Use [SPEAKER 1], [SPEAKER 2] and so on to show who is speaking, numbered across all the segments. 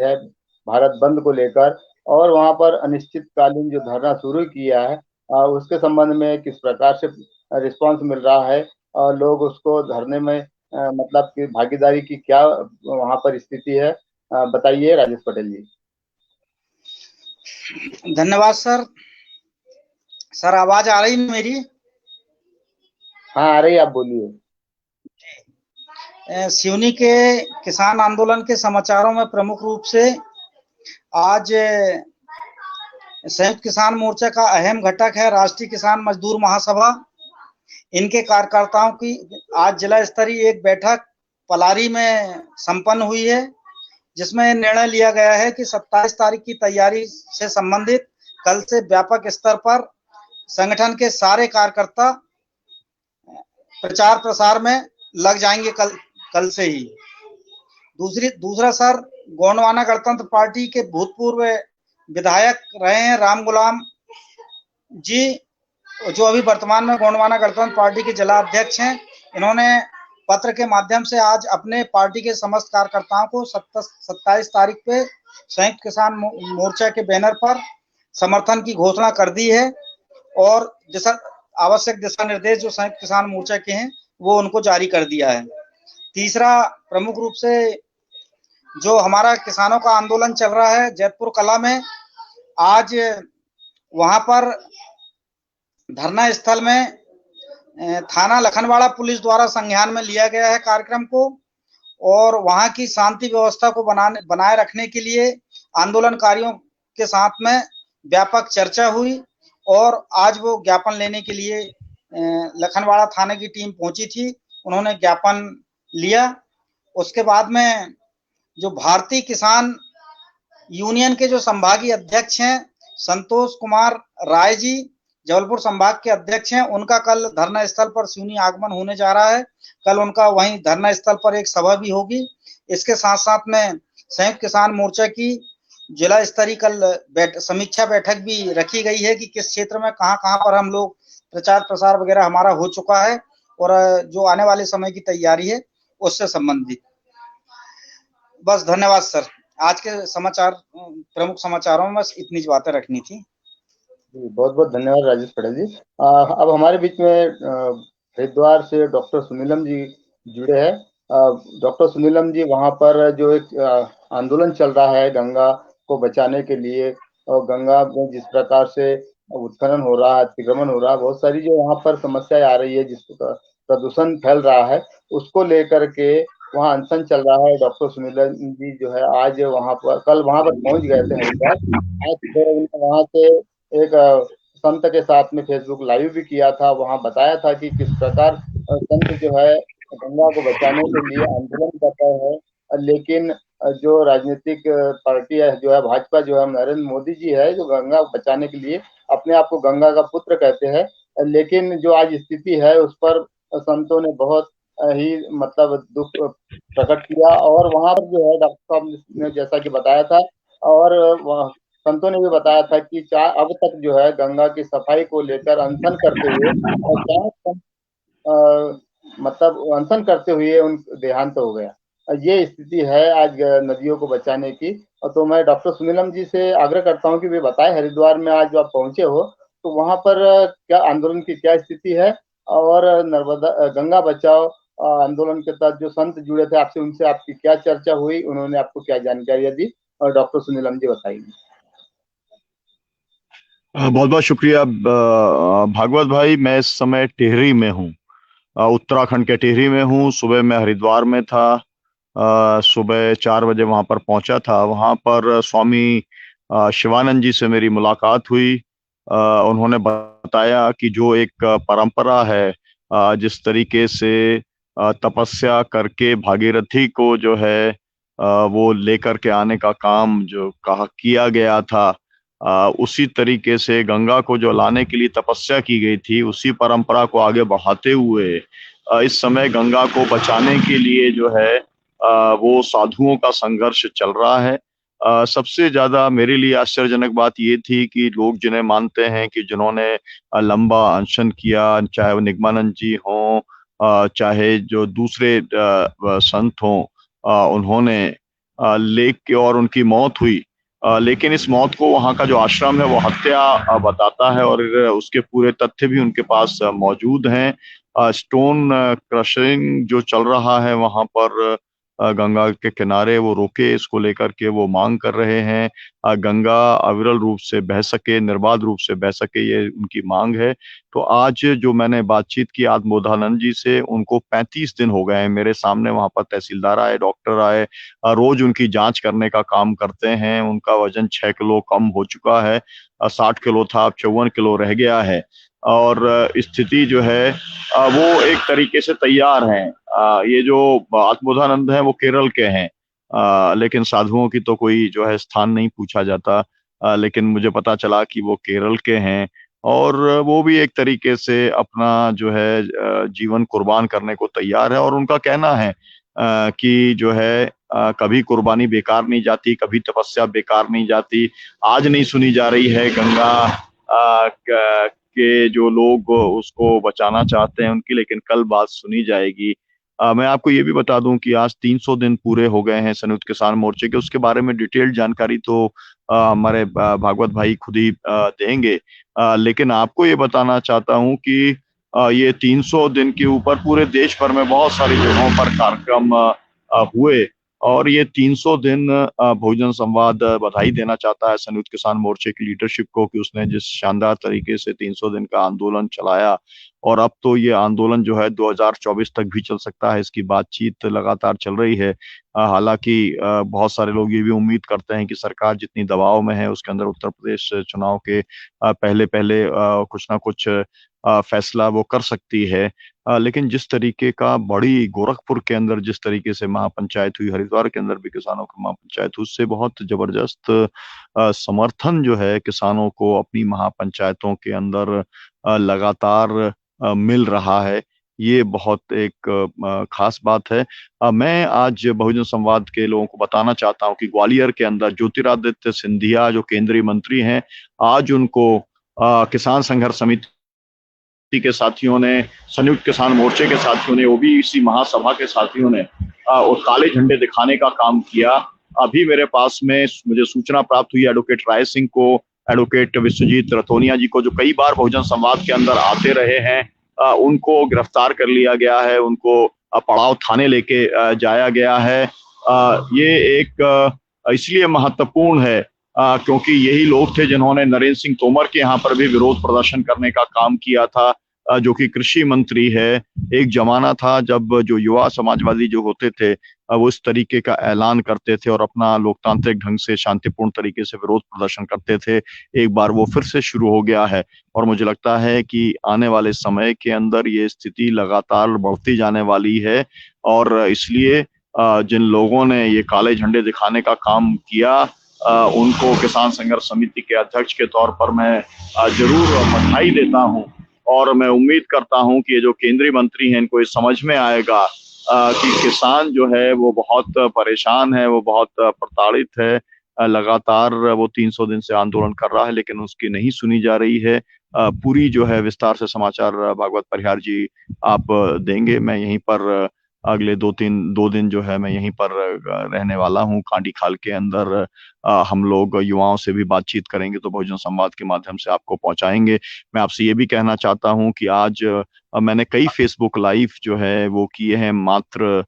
[SPEAKER 1] है भारत बंद को लेकर, और वहां पर अनिश्चितकालीन जो धरना शुरू किया है उसके संबंध में किस प्रकार से रिस्पांस मिल रहा है और लोग उसको धरने में मतलब कि भागीदारी की क्या वहां पर स्थिति है, बताइए राजेश पटेल जी।
[SPEAKER 2] धन्यवाद सर। सर आवाज आ रही मेरी?
[SPEAKER 1] हाँ आ रही, आप बोलिए।
[SPEAKER 2] सिवनी के किसान आंदोलन के समाचारों में प्रमुख रूप से आज संयुक्त किसान मोर्चा का अहम घटक है राष्ट्रीय किसान मजदूर महासभा। इनके कार्यकर्ताओं की आज जिला स्तरीय एक बैठक पलारी में संपन्न हुई है, जिसमें निर्णय लिया गया है कि 27 तारीख की तैयारी से संबंधित कल से व्यापक स्तर पर संगठन के सारे कार्यकर्ता प्रचार प्रसार में लग जाएंगे कल से ही। दूसरा सर, गोंडवाना गणतंत्र पार्टी के भूतपूर्व विधायक रहे हैं राम गुलाम जी, जो अभी वर्तमान में गोंडवाना गणतंत्र पार्टी के जिला अध्यक्ष हैं। इन्होंने पत्र के माध्यम से आज अपने पार्टी के समस्त कार्यकर्ताओं को 27 तारीख पे संयुक्त किसान मोर्चा के बैनर पर समर्थन की घोषणा कर दी है और आवश्यक दिशा निर्देश जो संयुक्त किसान मोर्चा के हैं वो उनको जारी कर दिया है। तीसरा, प्रमुख रूप से जो हमारा किसानों का आंदोलन चल रहा है जैतपुर कला में, आज वहां पर धरना स्थल में थाना लखनवाड़ा पुलिस द्वारा संज्ञान में लिया गया है कार्यक्रम को, और वहां की शांति व्यवस्था को बनाए रखने के लिए आंदोलनकारियों के साथ में व्यापक चर्चा हुई और आज वो ज्ञापन लेने के लिए लखनवाड़ा थाने की टीम पहुंची थी। उन्होंने ज्ञापन लिया। उसके बाद में जो भारतीय किसान यूनियन के जो संभागीय अध्यक्ष हैं संतोष कुमार राय जी, जबलपुर संभाग के अध्यक्ष हैं, उनका कल धरना स्थल पर सिवनी आगमन होने जा रहा है। कल उनका वहीं धरना स्थल पर एक सभा भी होगी। इसके साथ साथ में संयुक्त किसान मोर्चा की जिला स्तरीय कल समीक्षा बैठक भी रखी गई है कि किस क्षेत्र में कहां पर हम लोग प्रचार प्रसार वगैरह हमारा हो चुका है और जो आने वाले समय की तैयारी है उससे संबंधित। बस धन्यवाद सर। आज के प्रमुख समाचारों में बस इतनी बातें रखनी थी।
[SPEAKER 1] बहुत बहुत धन्यवाद राजेश पटेल जी। अब हमारे बीच में हरिद्वार से डॉक्टर सुनीलम जी जुड़े हैं। डॉक्टर सुनीलम जी, वहां पर जो एक आंदोलन चल रहा है गंगा को बचाने के लिए, और गंगा में जिस प्रकार से उत्खनन हो रहा है, अतिक्रमण हो रहा है, बहुत सारी जो वहां पर समस्याएं आ रही है, जिस प्रदूषण फैल रहा है, उसको लेकर के वहाँ अनशन चल रहा है। डॉक्टर सुनीलम जी जो है आज वहां पर कल वहां पर पहुंच गए थे हरिद्वार। आज वहां से एक संत के साथ में फेसबुक लाइव भी किया था। वहां बताया था कि किस प्रकार संत जो है गंगा को बचाने के लिए आंदोलन कर रहे हैं, लेकिन जो राजनीतिक पार्टी है जो है भाजपा, जो है नरेंद्र मोदी जी है, जो गंगा को बचाने के लिए अपने आप को गंगा का पुत्र कहते हैं, लेकिन जो आज स्थिति है उस पर संतों ने बहुत ही मतलब दुख प्रकट किया। और वहां पर जो है डॉक्टर साहब ने जैसा कि बताया था, और संतों ने भी बताया था कि अब तक जो है गंगा की सफाई को लेकर अनशन करते हुए मतलब अनशन करते हुए उन देहांत हो गया। ये स्थिति है आज नदियों को बचाने की। तो मैं डॉक्टर सुनीलम जी से आग्रह करता हूँ कि वे बताएं, हरिद्वार में आज जो आप पहुंचे हो तो वहां पर क्या आंदोलन की क्या स्थिति है, और नर्मदा गंगा बचाओ आंदोलन के तहत जो संत जुड़े थे आपसे, उनसे आपकी क्या चर्चा हुई, उन्होंने आपको क्या जानकारियां दी, और डॉक्टर सुनीलम जी बताइए।
[SPEAKER 3] बहुत बहुत शुक्रिया भागवत भाई। मैं इस समय टिहरी में हूँ, उत्तराखंड के टिहरी में हूँ। सुबह मैं हरिद्वार में था, सुबह 4 बजे वहां पर पहुंचा था। वहां पर स्वामी शिवानंद जी से मेरी मुलाकात हुई। उन्होंने बताया कि जो एक परंपरा है, जिस तरीके से तपस्या करके भागीरथी को जो है वो लेकर के आने का काम जो किया गया था, उसी तरीके से गंगा को जो लाने के लिए तपस्या की गई थी, उसी परंपरा को आगे बढ़ाते हुए इस समय गंगा को बचाने के लिए जो है वो साधुओं का संघर्ष चल रहा है। सबसे ज्यादा मेरे लिए आश्चर्यजनक बात ये थी कि लोग जिन्हें मानते हैं कि जिन्होंने लंबा अनशन किया, चाहे वो निगमानंद जी हों, चाहे जो दूसरे संत हों, उन्होंने लेक और उनकी मौत हुई। लेकिन इस मौत को वहाँ का जो आश्रम है वो हत्या बताता है, और उसके पूरे तथ्य भी उनके पास मौजूद हैं। स्टोन क्रशिंग जो चल रहा है वहाँ पर गंगा के किनारे, वो रोके, इसको लेकर के वो मांग कर रहे हैं। गंगा अविरल रूप से बह सके, निर्बाध रूप से बह सके, ये उनकी मांग है। तो आज जो मैंने बातचीत की आत्मोधानंद जी से, उनको 35 दिन हो गए हैं। मेरे सामने वहां पर तहसीलदार आए, डॉक्टर आए, रोज उनकी जांच करने का काम करते हैं। उनका वजन 6 किलो कम हो चुका है, 60 किलो था, अब 54 किलो रह गया है। और स्थिति जो है वो एक तरीके से तैयार है। ये जो आत्मोधानंद है वो केरल के हैं, लेकिन साधुओं की तो कोई जो है स्थान नहीं पूछा जाता। लेकिन मुझे पता चला कि वो केरल के हैं, और वो भी एक तरीके से अपना जो है जीवन कुर्बान करने को तैयार है। और उनका कहना है कि जो है कभी कुर्बानी बेकार नहीं जाती, कभी तपस्या बेकार नहीं जाती। आज नहीं सुनी जा रही है गंगा के जो लोग उसको बचाना चाहते हैं उनकी, लेकिन कल बात सुनी जाएगी। मैं आपको ये भी बता दूं कि आज 300 दिन पूरे हो गए हैं संयुक्त किसान मोर्चे के। उसके बारे में डिटेल्ड जानकारी तो हमारे भागवत भाई खुद ही देंगे। लेकिन आपको ये बताना चाहता हूं कि ये 300 दिन के ऊपर पूरे देश भर में बहुत सारी जगहों पर कार्यक्रम हुए। और ये 300 दिन बहुजन संवाद बधाई देना चाहता है संयुक्त किसान मोर्चे की लीडरशिप को कि उसने जिस शानदार तरीके से 300 दिन का आंदोलन चलाया। और अब तो ये आंदोलन जो है 2024 तक भी चल सकता है, इसकी बातचीत लगातार चल रही है। हालांकि बहुत सारे लोग ये भी उम्मीद करते हैं कि सरकार जितनी दबाव में है उसके अंदर उत्तर प्रदेश चुनाव के पहले पहले कुछ ना कुछ फैसला वो कर सकती है। लेकिन जिस तरीके का बड़ी गोरखपुर के अंदर जिस तरीके से महापंचायत हुई, हरिद्वार के अंदर भी किसानों की महापंचायत हुई, उससे बहुत जबरदस्त समर्थन जो है किसानों को अपनी महापंचायतों के अंदर लगातार मिल रहा है। ये बहुत एक खास बात है। मैं आज बहुजन संवाद के लोगों को बताना चाहता हूं कि ग्वालियर के अंदर ज्योतिरादित्य सिंधिया जो केंद्रीय मंत्री हैं, आज उनको किसान संघर्ष समिति के साथियों ने, संयुक्त किसान मोर्चे के साथियों ने, ओबीसी महासभा के साथियों ने और काले झंडे दिखाने का काम किया। अभी मेरे पास में मुझे सूचना प्राप्त हुई एडवोकेट राय सिंह को, एडवोकेट विश्वजीत रतोनिया जी को, जो कई बार बहुजन संवाद के अंदर आते रहे हैं, उनको गिरफ्तार कर लिया गया है, उनको पड़ाव थाने लेके जाया गया है। ये एक इसलिए महत्वपूर्ण है क्योंकि यही लोग थे जिन्होंने नरेंद्र सिंह तोमर के यहाँ पर भी विरोध प्रदर्शन करने का काम किया था, जो कि कृषि मंत्री है। एक जमाना था जब जो युवा समाजवादी जो होते थे वो इस तरीके का ऐलान करते थे और अपना लोकतांत्रिक ढंग से शांतिपूर्ण तरीके से विरोध प्रदर्शन करते थे। एक बार वो फिर से शुरू हो गया है, और मुझे लगता है कि आने वाले समय के अंदर ये स्थिति लगातार बढ़ती जाने वाली है। और इसलिए जिन लोगों ने ये काले झंडे दिखाने का काम किया, उनको किसान संघर्ष समिति के अध्यक्ष के तौर पर मैं जरूर बधाई देता हूं। और मैं उम्मीद करता हूं कि ये जो केंद्रीय मंत्री हैं इनको ये समझ में आएगा कि किसान जो है वो बहुत परेशान है, वो बहुत प्रताड़ित है। लगातार वो 300 दिन से आंदोलन कर रहा है, लेकिन उसकी नहीं सुनी जा रही है। पूरी जो है विस्तार से समाचार भागवत परिहार जी आप देंगे। मैं यहीं पर अगले 2 दिन जो है मैं यहीं पर रहने वाला हूँ कांडी खाल के अंदर। हम लोग युवाओं से भी बातचीत करेंगे तो बहुजन संवाद के माध्यम से आपको पहुंचाएंगे। मैं आपसे ये भी कहना चाहता हूँ कि आज मैंने कई फेसबुक लाइव जो है वो किए हैं मात्र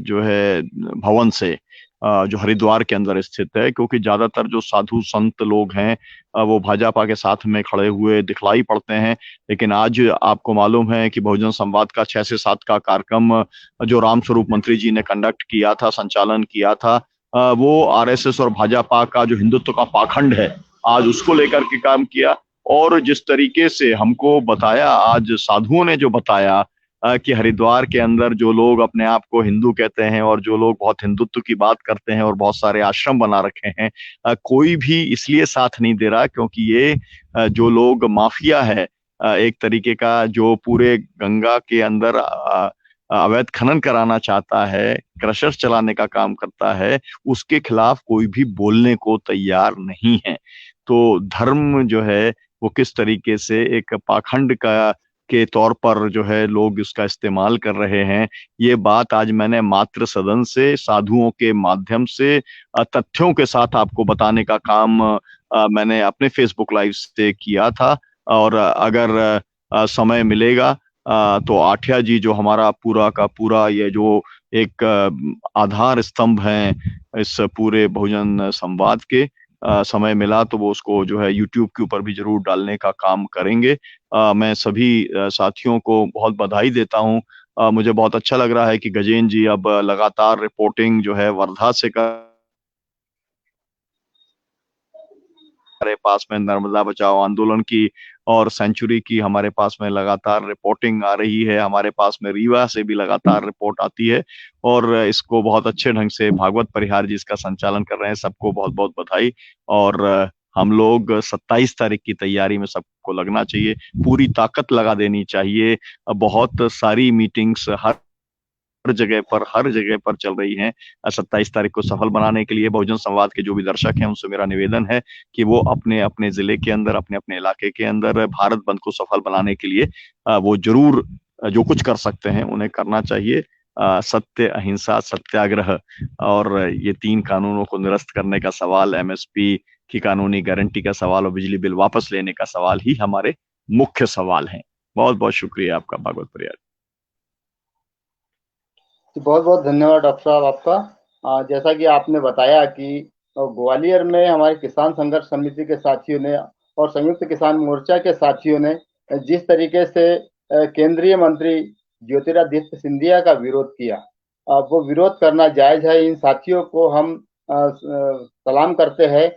[SPEAKER 3] जो है भवन से, जो हरिद्वार के अंदर स्थित है, क्योंकि ज्यादातर जो साधु संत लोग हैं वो भाजपा के साथ में खड़े हुए दिखलाई पड़ते हैं। लेकिन आज आपको मालूम है कि बहुजन संवाद का 6 से 7 का कार्यक्रम जो रामस्वरूप मंत्री जी ने कंडक्ट किया था, संचालन किया था, वो आरएसएस और भाजपा का जो हिंदुत्व का पाखंड है, आज उसको लेकर के काम किया। और जिस तरीके से हमको बताया, आज साधुओं ने जो बताया कि हरिद्वार के अंदर जो लोग अपने आप को हिंदू कहते हैं और जो लोग बहुत हिंदुत्व की बात करते हैं और बहुत सारे आश्रम बना रखे हैं, कोई भी इसलिए साथ नहीं दे रहा क्योंकि ये जो लोग माफिया है एक तरीके का, जो पूरे गंगा के अंदर अवैध खनन कराना चाहता है, क्रशर चलाने का काम करता है, उसके खिलाफ कोई भी बोलने को तैयार नहीं है। तो धर्म जो है वो किस तरीके से एक पाखंड का के तौर पर जो है लोग इसका इस्तेमाल कर रहे हैं, ये बात आज मैंने मातृ सदन से साधुओं के माध्यम से तथ्यों के साथ आपको बताने का काम मैंने अपने फेसबुक लाइव से किया था। और अगर समय मिलेगा तो आठिया जी जो हमारा पूरा का पूरा ये जो एक आधार स्तंभ है इस पूरे बहुजन संवाद के, समय मिला तो वो उसको जो है यूट्यूब के ऊपर भी जरूर डालने का काम करेंगे। मैं सभी साथियों को बहुत बधाई देता हूँ। मुझे बहुत अच्छा लग रहा है कि गजेंद्र जी अब लगातार रिपोर्टिंग जो है वर्धा से कर, हमारे पास में नर्मदा बचाओ आंदोलन की और सेंचुरी की हमारे पास में लगातार रिपोर्टिंग आ रही है, हमारे पास में रीवा से भी लगातार रिपोर्ट आती है और इसको बहुत अच्छे ढंग से भागवत परिहार जी इसका संचालन कर रहे हैं। सबको बहुत बहुत बधाई। और हम लोग 27 तारीख की तैयारी में सबको लगना चाहिए, पूरी ताकत लगा देनी चाहिए। बहुत सारी मीटिंग्स हर जगह पर चल रही हैं। 27 तारीख को सफल बनाने के लिए बहुजन संवाद के जो भी दर्शक हैं उनसे मेरा निवेदन है कि वो अपने अपने जिले के अंदर, अपने अपने इलाके के अंदर भारत बंद को सफल बनाने के लिए वो जरूर जो कुछ कर सकते हैं उन्हें करना चाहिए। सत्य, अहिंसा, सत्याग्रह और ये 3 कानूनों को निरस्त करने का सवाल, एमएसपी की कानूनी गारंटी का सवाल और बिजली बिल वापस लेने का सवाल ही हमारे मुख्य सवाल हैं। बहुत बहुत शुक्रिया आपका भागवत परिहार।
[SPEAKER 1] बहुत बहुत धन्यवाद डॉक्टर साहब आपका। जैसा कि आपने बताया कि ग्वालियर में हमारे किसान संघर्ष समिति के साथियों ने और संयुक्त किसान मोर्चा के साथियों ने जिस तरीके से केंद्रीय मंत्री ज्योतिरादित्य सिंधिया का विरोध किया, वो विरोध करना जायज है। इन साथियों को हम सलाम करते हैं